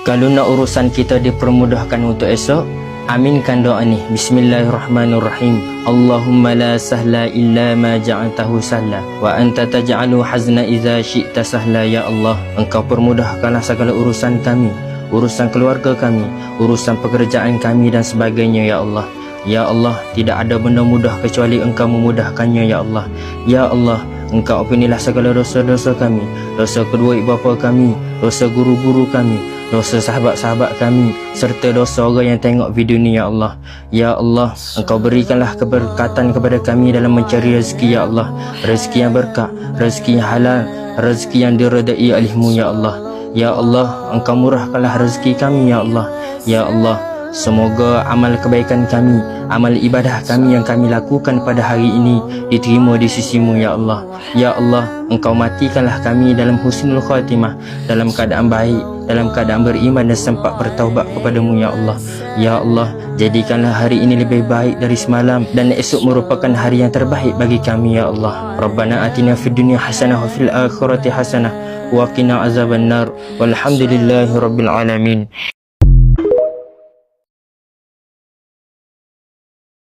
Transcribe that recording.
Kalau nak urusan kita dipermudahkan untuk esok, aminkan doa ni. Bismillahirrahmanirrahim. Allahumma la sahla illa ma ja'altahu sahla wa anta taj'alu hazna idza syi'ta sahla. Ya Allah, Engkau permudahkanlah segala urusan kami, urusan keluarga kami, urusan pekerjaan kami dan sebagainya. Ya Allah, ya Allah, tidak ada benda mudah kecuali Engkau memudahkannya. Ya Allah, ya Allah, Engkau ampunilah segala dosa-dosa kami, dosa kedua ibu bapa kami, dosa guru-guru kami, dosa sahabat-sahabat kami, serta dosa orang yang tengok video ni. Ya Allah, ya Allah, Engkau berikanlah keberkatan kepada kami dalam mencari rezeki. Ya Allah, rezeki yang berkah, rezeki yang halal, rezeki yang diredai oleh-Mu. Ya Allah, ya Allah, Engkau murahkanlah rezeki kami. Ya Allah, ya Allah, semoga amal kebaikan kami, amal ibadah kami yang kami lakukan pada hari ini diterima di sisi-Mu. Ya Allah, ya Allah, Engkau matikanlah kami dalam husnul khatimah, dalam keadaan baik, dalam keadaan beriman dan sempat bertaubat kepada-Mu. Ya Allah, ya Allah, jadikanlah hari ini lebih baik dari semalam dan esok merupakan hari yang terbaik bagi kami. Ya Allah, Rabbana atina fid dunya hasanah wa fil akhirati hasanah wa qina azabannar walhamdulillahi rabbil alamin.